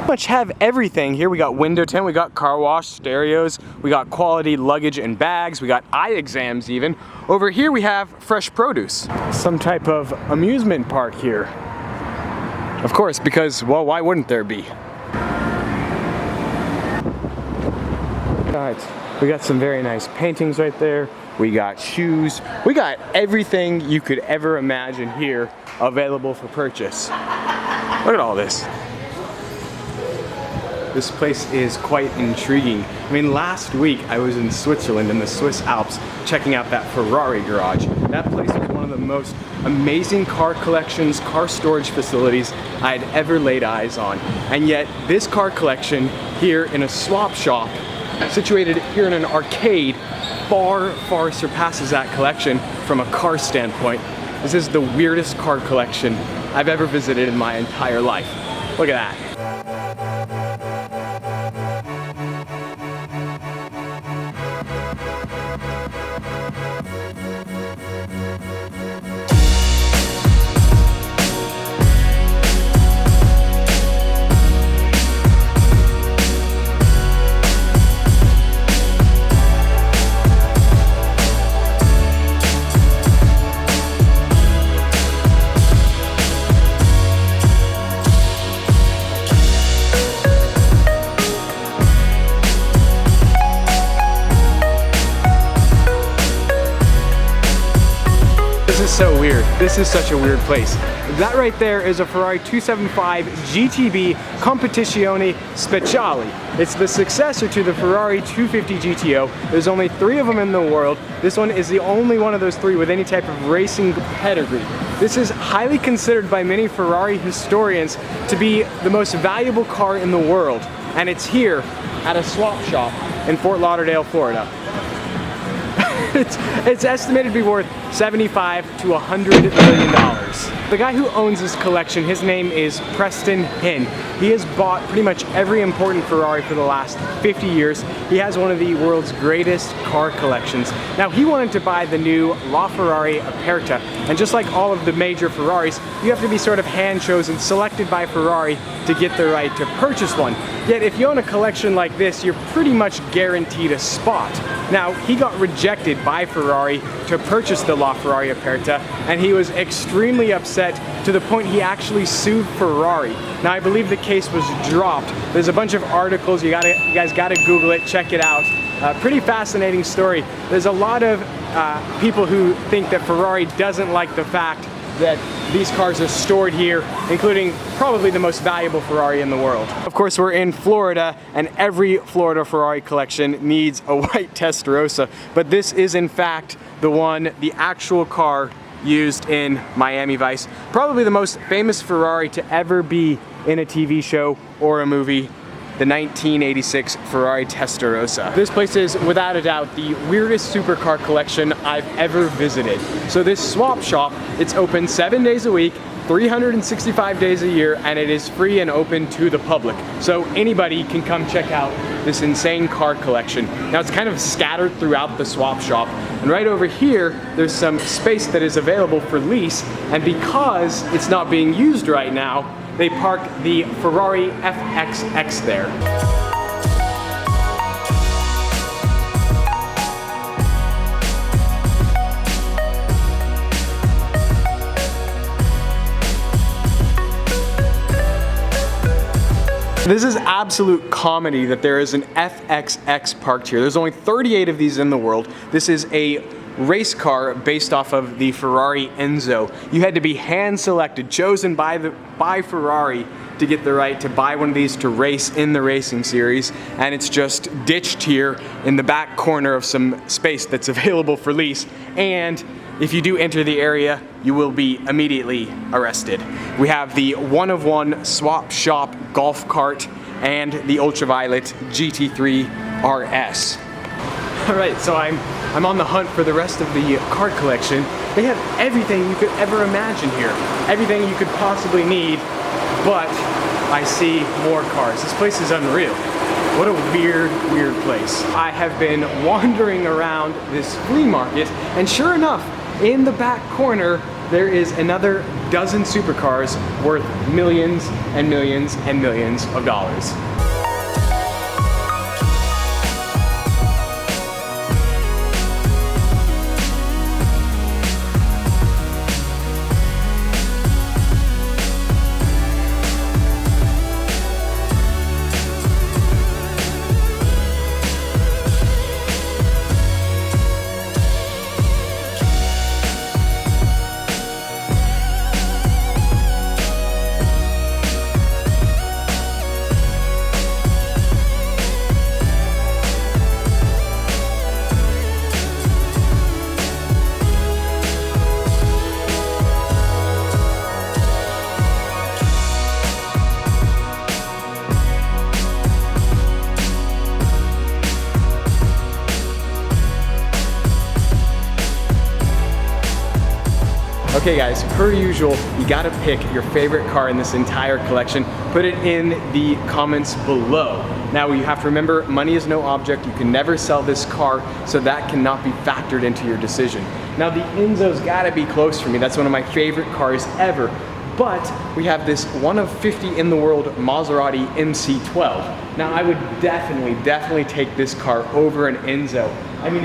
Much have everything here. We got window tint, we got car wash, stereos, we got quality luggage and bags, we got eye exams even. Over here we have fresh produce. Some type of amusement park here. Of course, because, well, why wouldn't there be? Alright, we got some very nice paintings right there. We got shoes. We got everything you could ever imagine here available for purchase. Look at all this. This place is quite intriguing. I mean, last week I was in Switzerland in the Swiss Alps checking out that Ferrari garage. That place was one of the most amazing car collections, car storage facilities I had ever laid eyes on. And yet this car collection here in a swap shop, situated here in an arcade, far, far surpasses that collection from a car standpoint. This is the weirdest car collection I've ever visited in my entire life. Look at that. So weird. This is such a weird place. That right there is a Ferrari 275 Gtb Competition Speciale. It's the successor to the Ferrari 250 GTO. There's only 3 of them in the world. This one is the only one of those 3 with any type of racing pedigree. This is highly considered by many Ferrari historians to be the most valuable car in the world. And it's here at a swap shop in Fort Lauderdale, Florida. It's estimated to be worth $75 to $100 million. The guy who owns this collection, his name is Preston Hinn. He has bought pretty much every important Ferrari for the last 50 years. He has one of the world's greatest car collections. Now, he wanted to buy the new LaFerrari Aperta, and just like all of the major Ferraris, you have to be sort of hand-chosen, selected by Ferrari to get the right to purchase one. Yet, if you own a collection like this, you're pretty much guaranteed a spot. Now, he got rejected by Ferrari to purchase the LaFerrari Aperta, and he was extremely upset to the point he actually sued Ferrari. Now, I believe the case was dropped. There's a bunch of articles, you guys gotta Google it, check it out. Pretty fascinating story. There's a lot of people who think that Ferrari doesn't like the fact that these cars are stored here, including probably the most valuable Ferrari in the world. Of course, we're in Florida, and every Florida Ferrari collection needs a white Testarossa, but this is in fact the one, the actual car used in Miami Vice. Probably the most famous Ferrari to ever be in a TV show or a movie, the 1986 Ferrari Testarossa. This place is, without a doubt, the weirdest supercar collection I've ever visited. So this swap shop, it's open 7 days a week, 365 days a year, and it is free and open to the public. So anybody can come check out this insane car collection. Now, it's kind of scattered throughout the swap shop, and right over here, there's some space that is available for lease, and because it's not being used right now, they park the Ferrari Fxx there. This is absolute comedy that there is an Fxx parked here. There's only 38 of these in the world. This is a race car based off of the Ferrari Enzo. You had to be hand selected, chosen by Ferrari to get the right to buy one of these to race in the racing series, and it's just ditched here in the back corner of some space that's available for lease. And if you do enter the area, you will be immediately arrested. We have the one-of-one swap shop golf cart and the ultraviolet GT3 RS. Alright, so I'm on the hunt for the rest of the car collection. They have everything you could ever imagine here. Everything you could possibly need, but I see more cars. This place is unreal. What a weird, weird place. I have been wandering around this flea market, and sure enough, in the back corner, there is another dozen supercars worth millions and millions and millions of dollars. Okay guys, per usual, you gotta pick your favorite car in this entire collection. Put it in the comments below. Now you have to remember, money is no object. You can never sell this car, so that cannot be factored into your decision. Now the Enzo's gotta be close for me. That's one of my favorite cars ever. But we have this one of 50 in the world Maserati Mc12. Now I would definitely take this car over an Enzo. I mean,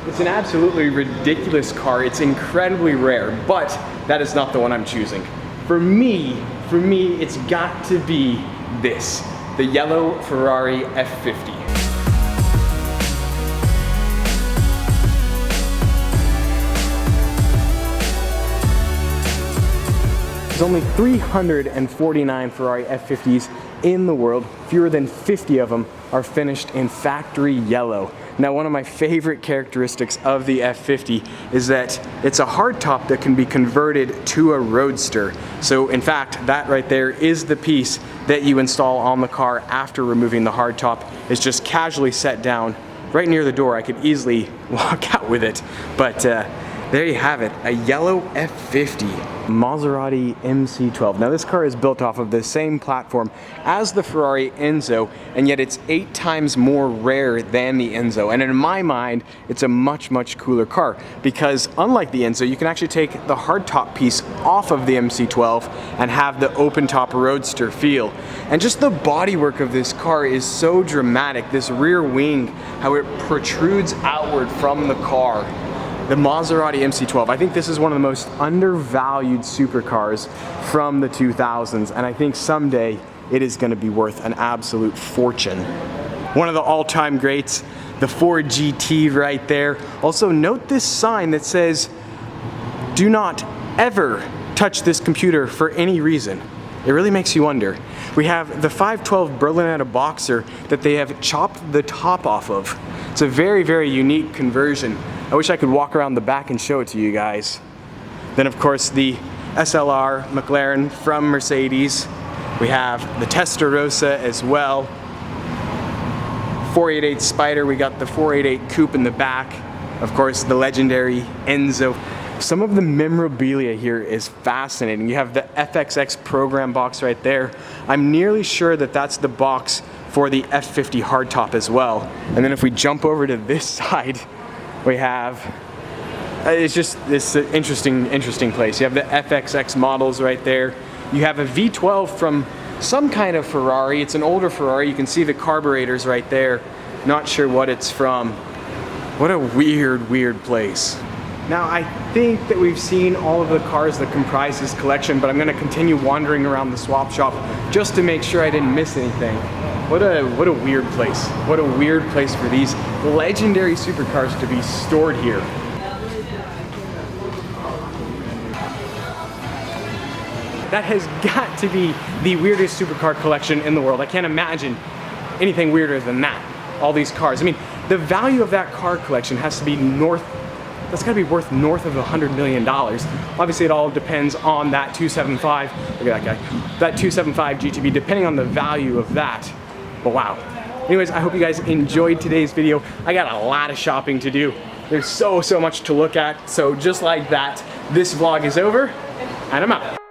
it's an absolutely ridiculous car. It's incredibly rare, but that is not the one I'm choosing. For me, it's got to be this, the yellow Ferrari F50. There's only 349 Ferrari F50s in the world. Fewer than 50 of them are finished in factory yellow. Now, one of my favorite characteristics of the F50 is that it's a hardtop that can be converted to a roadster. So in fact, that right there is the piece that you install on the car after removing the hardtop. It's just casually set down right near the door. I could easily walk out with it, but there you have it, a yellow F50. Maserati Mc12. Now this car is built off of the same platform as the Ferrari Enzo, and yet it's 8 times more rare than the Enzo. And in my mind, it's a much cooler car because unlike the Enzo, you can actually take the hardtop piece off of the Mc12 and have the open top roadster feel. And just the bodywork of this car is so dramatic. This rear wing, how it protrudes outward from the car. The Maserati Mc12, I think this is one of the most undervalued supercars from the 2000s, and I think someday it is going to be worth an absolute fortune. One of the all-time greats, the Ford GT right there. Also note this sign that says, "Do not ever touch this computer for any reason." It really makes you wonder. We have the 512 Berlinetta Boxer that they have chopped the top off of. It's a very unique conversion. I wish I could walk around the back and show it to you guys. Then of course the Slr Mclaren from Mercedes. We have the Testarossa as well. 488 Spider, we got the 488 Coupe in the back. Of course the legendary Enzo. Some of the memorabilia here is fascinating. You have the FXX program box right there. I'm nearly sure that that's the box for the F50 hardtop as well. And then if we jump over to this side, we have, it's just this interesting place. You have the FXX models right there. You have a V12 from some kind of Ferrari. It's an older Ferrari. You can see the carburetors right there. Not sure what it's from. What a weird place. Now I think that we've seen all of the cars that comprise this collection, but I'm gonna continue wandering around the swap shop just to make sure I didn't miss anything. What a weird place. What a weird place for these legendary supercars to be stored here. That has got to be the weirdest supercar collection in the world. I can't imagine anything weirder than that. All these cars. I mean, the value of that car collection has to be that's gotta be worth north of $100 million. Obviously it all depends on that 275, look at that guy, that 275 GTB, depending on the value of that. But wow. Anyways, I hope you guys enjoyed today's video. I got a lot of shopping to do. There's so much to look at. So just like that, this vlog is over, and I'm out.